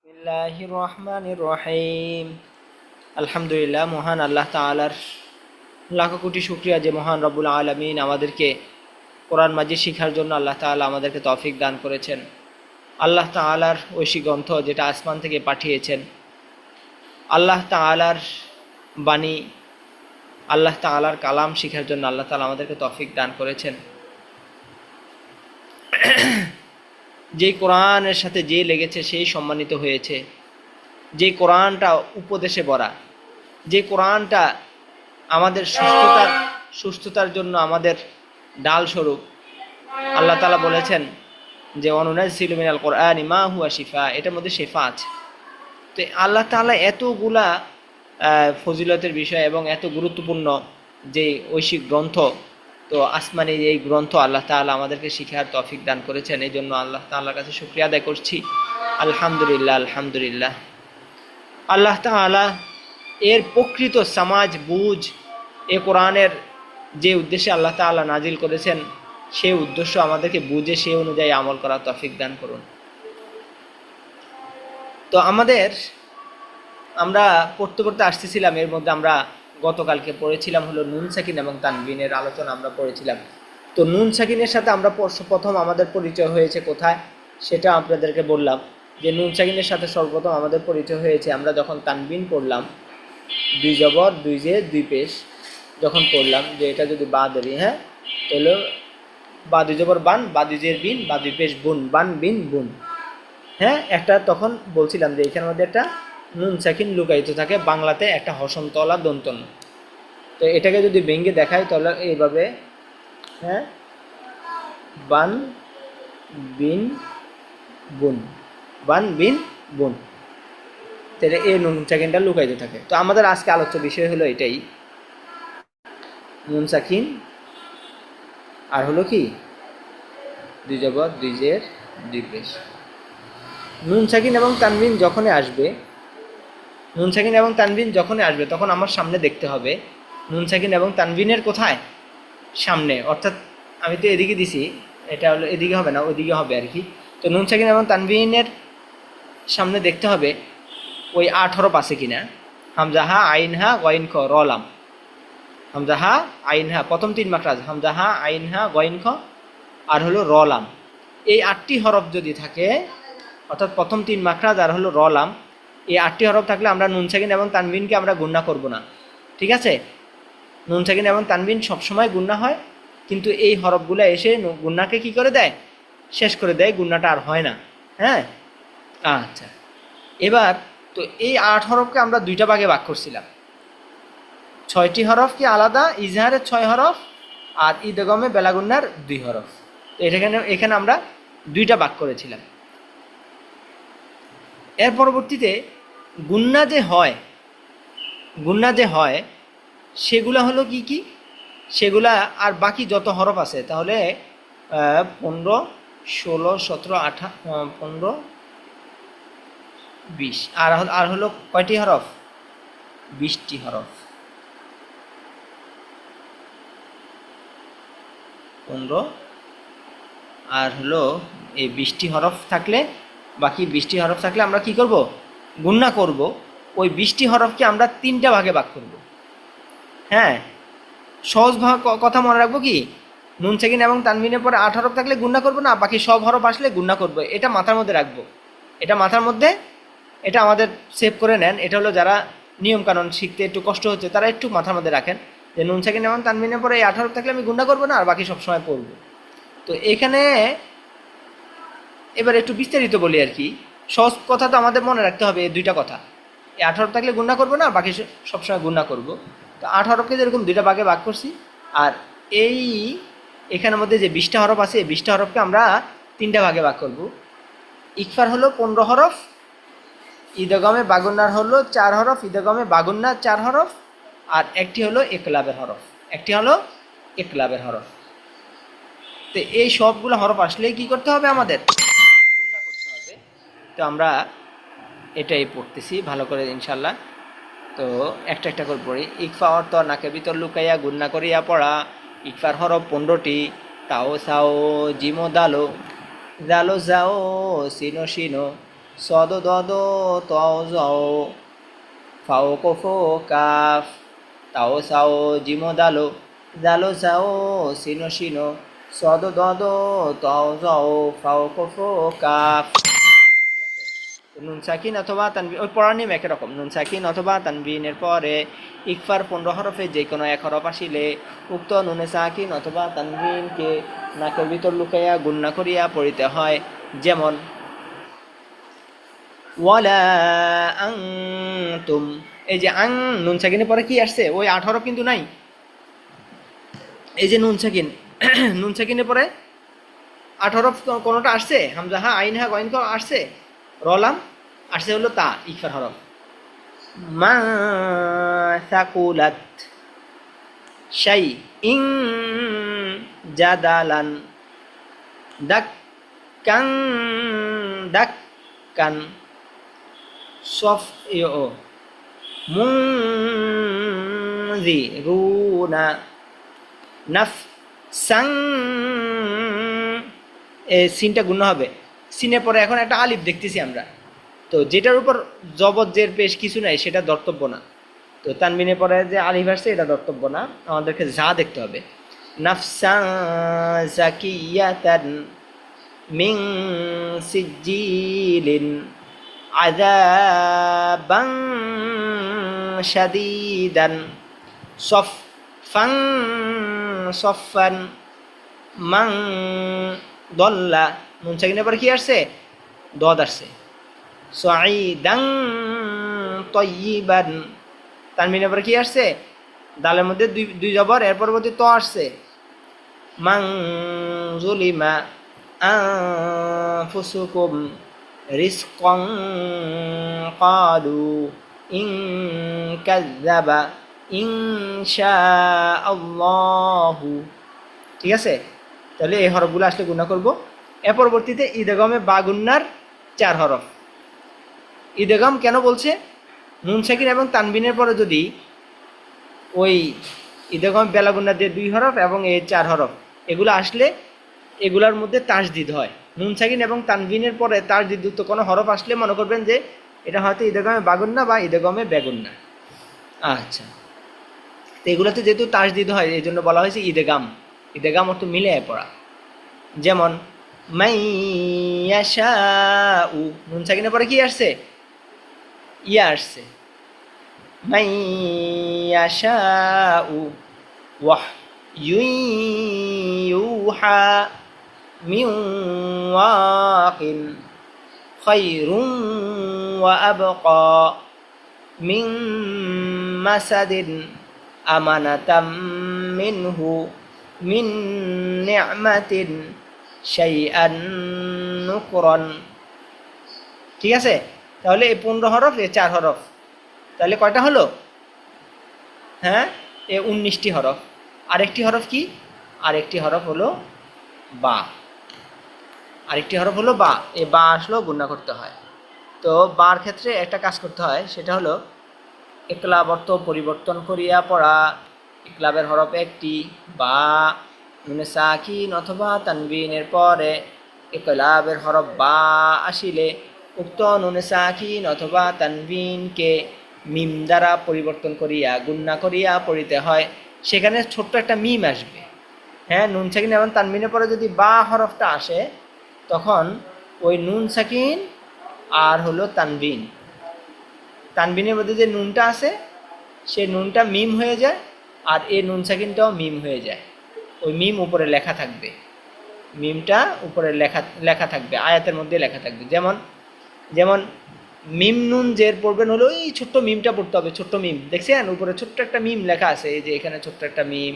বিসমিল্লাহির রহমানির রহিম। আলহামদুলিল্লাহ, মহান আল্লাহ তাআলার লাখো কোটি শুকরিয়া যে মহান রব্বুল আলামিন আমাদেরকে কোরআন মাজিদ শিখার জন্য আল্লাহ তাআলা আমাদেরকে তৌফিক দান করেছেন। আল্লাহ তাআলার ঐশী গ্রন্থ যেটা আসমান থেকে পাঠিয়েছেন, আল্লাহ তাআলার বাণী, আল্লাহ তাআলার কালাম শিখার জন্য আল্লাহ তাআলা আমাদেরকে তৌফিক দান করেছেন। যেই কোরআনের সাথে যে লেগেছে সেই সম্মানিত হয়েছে। যে কোরআনটা উপদেশে ভরা, যে কোরআনটা আমাদের সুস্থতার জন্য আমাদের ডাল স্বরূপ। আল্লাহ তাআলা বলেছেন যে ওয়ানুনাজ্জিলু মিনাল কোরআনি মা হুয়া শিফা, এটার মধ্যে শেফা আছে। তো আল্লাহ তাআলা এতগুলা ফজিলতের বিষয় এবং এত গুরুত্বপূর্ণ যে ঐশিক গ্রন্থ, তো আসমানি এই গ্রন্থ আল্লাহ তাআলা আমাদেরকে শিখার তৌফিক দান করেছেন। এই জন্য আল্লাহ তাআলার কাছে শুকরিয়া আদায় করছি। আলহামদুলিল্লাহ, আলহামদুলিল্লাহ। আল্লাহ তাআলা এর প্রকৃত সমাজ বুঝ, এ কোরআনের যে উদ্দেশ্যে আল্লাহ তাআলা নাজিল করেছেন সেই উদ্দেশ্য আমাদেরকে বুঝে সেই অনুযায়ী আমল করার তৌফিক দান করুন। তো আমরা পড়তে আসতেছিলাম, এর মধ্যে আমরা গতকালকে পড়েছিলাম হলো নুন সাকিন এবং তানবিনের আলোচনা আমরা পড়েছিলাম। তো নুন সাকিনের সাথে আমরা প্রথম আমাদের পরিচয় হয়েছে কোথায় সেটা আপনাদেরকে বললাম, যে নুন সাকিনের সাথে সর্বপ্রথম আমাদের পরিচয় হয়েছে আমরা যখন তানবিন পড়লাম, দুই জবর দুই জে দুই পেশ যখন পড়লাম, যে এটা যদি বা ধরি, হ্যাঁ, তাহলে বা দুই জবর বান, বা দুই জের বিন, বা দুই পেশ বুন, বান বিন বুন। হ্যাঁ, একটা তখন বলছিলাম যে এখানের মধ্যে একটা নুন সাকিন লুকায়িত থাকে, বাংলাতে একটা হসন্তলা দন্তন্য। তো এটাকে যদি ভেঙে দেখাই তাহলে এইভাবে, হ্যাঁ, বান বিন বুন, বান বিন বুন, তাহলে এই নুন সাকিনটা লুকায়িত থাকে। তো আমাদের আজকে আলোচ্য বিষয় হলো এটাই, নুন সাকিন আর হলো কি দুই জবর দুই জের দুই পেশ। নুন সাকিন এবং তানবিন যখনই আসবে, নুন সাকিন এবং তানবিন যখনই আসবে তখন আমার সামনে দেখতে হবে নুন সাকিন এবং তানবিনের কোথায়, সামনে। অর্থাৎ আমি তো এদিকে দিছি, এটা হলো এদিকে হবে না, ওইদিকে হবে আর কি। তো নুন সাকিন এবং তানবিনের সামনে দেখতে হবে ওই 8 হরফ আছে কিনা। হামজাহা আইনহা গইন খ রলাম, হামজাহা আইনহা প্রথম 3 মাখরাজ, হামজাহা আইনহা গইন খ আর হলো রলাম। এই 8টি হরফ যদি থাকে, অর্থাৎ প্রথম 3 মাখরাজ আর হলো রলাম, এই 8টি হরফ থাকলে আমরা নুন সাকিন এবং তানবিনকে আমরা গুণনা করব না। ঠিক আছে, নুন সাকিন এবং তানবিন সবসময় গুণনা হয়, কিন্তু এই হরফগুলো এসে গুণনাকে কি করে দেয়, শেষ করে দেয়, গুণনাটা আর হয় না। হ্যাঁ, আচ্ছা। এবার তো এই 8 হরফকে আমরা দুইটা ভাগে ভাগ করছিলাম। 6টি হরফ কি আলাদা, ইজহারের 6 হরফ আর ইদগমে বেলাগুন্নার 2 হরফ। তো এখানে আমরা দুইটা ভাগ করেছিলাম। এর পরবর্তীতে গুন্না যে হয় সেগুলা হলো কি কি, সেগুলা আর বাকি যত হরফ আছে, তাহলে 15, 16, 17, 18, 15, 20 আর হলো কয়টি হরফ, 20টি হরফ। 15 আর হলো এই 20টি হরফ থাকলে, বাকি 20টি হরফ থাকলে আমরা কি করব, গুণনা করব। ওই 20টি হরফকে আমরা 3টা ভাগে ভাগ করব। হ্যাঁ, সহজ কথা মনে রাখবো কি, নুন সাকিন এবং তানবিনের পরে 8 হরফ থাকলে গুণনা করব না, বাকি সব হরফ আসলে গুণনা করব। এটা মাথার মধ্যে রাখবো, এটা মাথার মধ্যে, এটা আমাদের সেভ করে নেন। এটা হলো যারা নিয়মকানুন শিখতে একটু কষ্ট হচ্ছে তারা একটু মাথার মধ্যে রাখেন যে নুন সাকিন এবং তানবিনের পরে এই 8 হরফ থাকলে আমি গুণনা করব না, আর বাকি সবসময় পড়বো। তো এখানে এবার একটু বিস্তারিত বলি আর কি। সহজ কথা তো আমাদের মনে রাখতে হবে এই দুইটা কথা, এই 8 হরফ থাকলে গুণনা করবো না, বাকি সবসময় গুণনা করব। তো 8 হরফকে যেরকম দুইটা ভাগে ভাগ করছি, আর এই এখানের মধ্যে যে 20টা হরফ আছে, এই 20টা হরফকে আমরা 3টা ভাগে ভাগ করব। ইকফার হলো 15 হরফ, ইদগমে বাগুন্নার হলো 4 হরফ, ইদগমে বাগুন্নার 4 হরফ, আর একটি হলো একলাবের হরফ, একটি হলো একলাবের হরফ। তো এই সবগুলো হরফ আসলেই কি করতে হবে, আমাদের গুণনা করতে হবে। তো আমরা এটাই পড়তেছি ভালো করে ইনশাল্লাহ। তো একটা একটা করে পড়ি। ইকফা অর্থ নাকে ভিতর লুকাইয়া গুণনা করিয়া পড়া। ইকফার হরফ 15টি, তাও সাও জিমো দালো, জালো যাও সিনো সিনো, সদ দদ তাও যাও ফাও কফো কাফ তাও সাও জিমো দালো দালো সাও সিনো সিনো সদ দদ তাও যাও ফাও কফো কাফ। নুন সাকিন অথবা তানবিন, ওই পড়ার নিয়ম একই রকম। নুন সাকিন অথবা তানবিনের পরে ইকফার 15 হরফে যে কোনো এক হরফ আসিলে উক্ত নুনে সাকিন অথবা তানবিনকে নাকের ভিতর লুকাইয়া গুন্না করিয়া পড়িতে হয়। যেমন ওয়ালা আনতুম, এই যে আং নুন সাকিনের পরে কি আসছে, ওই 8 হরফ কিন্তু নাই। এই যে নুন সাকিন নুন সাকিনের পরে 8 হরফ কোনোটা আসছে? হামজা হা আইন হা গইন আসছে? রলাম আসছে হলো তা ইকফার হরফ। মা সাকুলাত শাই ইং জাদালান দাক্কান দাক্কান সফ ও মুনযিরুনা নাফসান, সিনটা গুণ হবে। সিনের পরে এখন একটা আলিফ দেখতেছি আমরা, তো যেটার উপর জবর জের পেশ কিছু নাই সেটা ধর্তব্য না। তো তানবিনের পরে যে আলিফ আসছে এটা ধর্তব্য না, আমাদেরকে যা দেখতে হবে। নাফসান জাকিয়াতান মিন সিজিলিন আযাবান শাদীদান সফফান সফফান মান দল্লা, নুন সাকিনের পরে কি আসছে? দদ আসছে। সাঈদান তয়্যিবান, তানবিনের পরে কি আসছে? দালের মধ্যে দুই জবর, এর পরবর্তী ত আসছে। মান যুলিমা আনফুসুকুম রিজকান ক্বালু ইন কাযযাবা ইনশাআল্লাহু। ঠিক আছে, তাহলে এই হরফগুলো আসলে গুণা করব। এর পরবর্তীতে ইদগামে বা গুন্নার 4 হরফ। ইদগাম কেন বলছে? নুন সাকিন এবং তানবিনের পরে যদি ওই ইদগাম বেলা গুন্নার যে 2 হরফ এবং এই 4 হরফ এগুলো আসলে এগুলার মধ্যে তাসদিদ হয়। নুন সাকিন এবং তানবিনের পরে তাসদিদযুক্ত কোনো হরফ আসলে মনে করবেন যে এটা হয়তো ইদগামে বাগুন্না বা ইদগামে বেগুন্না। আচ্ছা, তো এগুলোতে যেহেতু তাসদিদ হয় এই জন্য বলা হয়েছে ইদগাম। ইদগাম অর্থ মিলে পড়া। যেমন মাইয়াশাউ, নুন সাকিনের পরে কি আসছে? ইয়া আসছে। মাইয়াশাউ ওয়াহ ইউহা মিন ওয়াকিন খায়রুন ওয়া আবকা মিন মাসাদিন আমানাতাম মিনহু মিন নি'মাতিন শাইআন নুকরান। ঠিক আছে, তাহলে এই 15 হরফ, এ 4 হরফ, তাহলে কয়টা হলো? হ্যাঁ, এ 19টি হরফ। আরেকটি হরফ কি? আরেকটি হরফ হলো বা। আরেকটি হরফ হলো বা। এই বা আসলেও গুণা করতে হয়। তো বার ক্ষেত্রে একটা কাজ করতে হয়, সেটা হলো ইকলাব অর্থ পরিবর্তন করিয়া পড়া। ইকলাবের হরফ একটি, বা নুনে সাকিন অথবা তানবিনের পরে ইকলাবের হরফ বা আসিলে উক্ত নুনে সাকিন অথবা তানবিনকে মিম দ্বারা পরিবর্তন করিয়া গুন্না করিয়া পড়িতে হয়। সেখানে ছোট্ট একটা মিম আসবে। হ্যাঁ, নুন সাকিন এবং তানবিনের পরে যদি বা হরফটা আসে তখন ওই নুন সাকিন আর হলো তানবিন, তানবিনের মধ্যে যে নুনটা আছে সে নুনটা মিম হয়ে যায়, আর এই নুন সাকিনটাও মিম হয়ে যায়। ওই মিম উপরে লেখা থাকবে, মিমটা উপরে লেখা থাকবে, আয়াতের মধ্যে লেখা থাকবে। যেমন যেমন মিম নুন জের পড়বেন হলো এই ছোট্ট মিমটা পড়তে হবে। ছোট্ট মিম দেখছেন উপরে ছোট্ট একটা মিম লেখা আছে, এই যে এখানে ছোট্ট একটা মিম,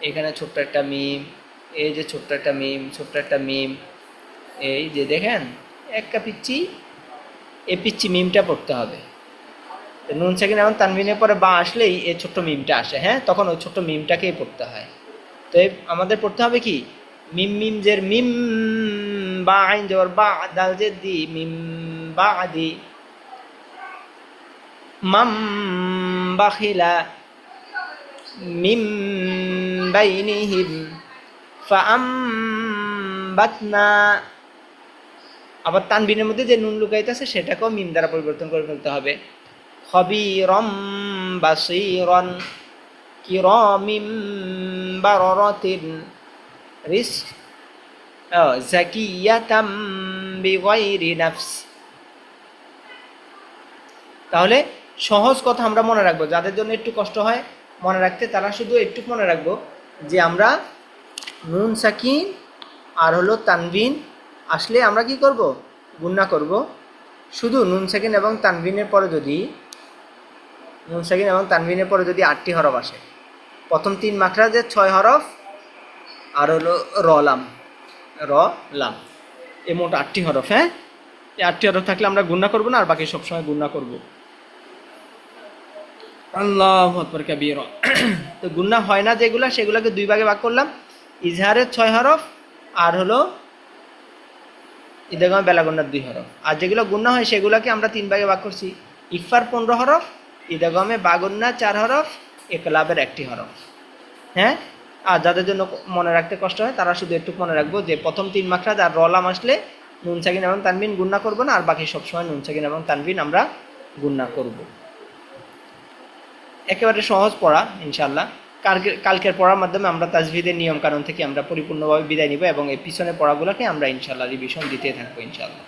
এখানে ছোট্ট একটা মিম, এই যে ছোট্ট একটা মিম, ছোট্ট একটা মিম, এই যে দেখেন একটা পিচ্ছি, এই পিচ্ছি মিমটা পড়তে হবে। নুন সাকিন এবং তানবিনের পরে বা আসলেই এই ছোট্ট মিমটা আসে। হ্যাঁ, তখন ওই ছোট্ট মিমটাকেই পড়তে হয়। তো আমাদের পড়তে হবে কি? মিম মিম জের মিম, বা আইন জবর বা, দাল জের দি মিম বা আদি, মাম বাখিলা মিম বাইনিহিম ফাআমবাতনা আবার তানবিনের মধ্যে যে নুন লুকাইতেছে সেটাকেও মিম দ্বারা পরিবর্তন করে ফেলতে হবে। খবীরম বাসীরন কিরামিম বারারাতিন রিস্ক জাকিয়াতাম বিগাইরি নাফস। তাহলে সহজ কথা আমরা মনে রাখবো, যাদের জন্য একটু কষ্ট হয় মনে রাখতে তারা শুধু একটু মনে রাখবো যে আমরা নুন সাকিন আর হলো তানবিন আসলে আমরা কি করব, গুণনা করব। শুধু নুন সাকিন এবং তানবিনের পরে যদি নুন সাকিন এবং তানবিনের পরে যদি 8টি হরফ আসে, প্রথম 3 মাখরাজের 6 হরফ আর হলো র লাম, এই মোট 8টি হরফ। হ্যাঁ, এই 8টি হরফ থাকলে আমরা গুণনা করব না, আর বাকি সবসময় গুণনা করব। আল্লাহু আকবার কাবীরা। তো গুণনা হয় না যেগুলা, সেগুলোকে 2 ভাগে ভাগ করলাম। ইজহারের 6 হরফ আর হলো ইদগামে বেলাগুন্নার 2 হরফ। আর যেগুলো গুণনা হয় সেগুলোকে আমরা 3 ভাগে ভাগ করছি। ইকফার 15 হরফ, ইদগামে বাগুন্না 4 হরফ, ইকলাবের 1টি হরফ। হ্যাঁ, আর যাদের জন্য মনে রাখতে কষ্ট হয় তারা শুধু একটু মনে রাখবো যে প্রথম 3 মাখরাজ আর রলাম আসলে নুন সাকিন এবং তানবিন গুণনা করব না, আর বাকি সবসময় নুন সাকিন এবং তানবিন আমরা গুণনা করব। একেবারে সহজ পড়া ইনশাআল্লাহ। কালকের পড়ার মাধ্যমে আমরা তাজভিদের নিয়ম কানুন থেকে আমরা পরিপূর্ণভাবে বিদায় নিব এবং এই পিছনের পড়াগুলোকে আমরা ইনশাআল্লাহ রিভিশন দিতে থাকবো ইনশাআল্লাহ।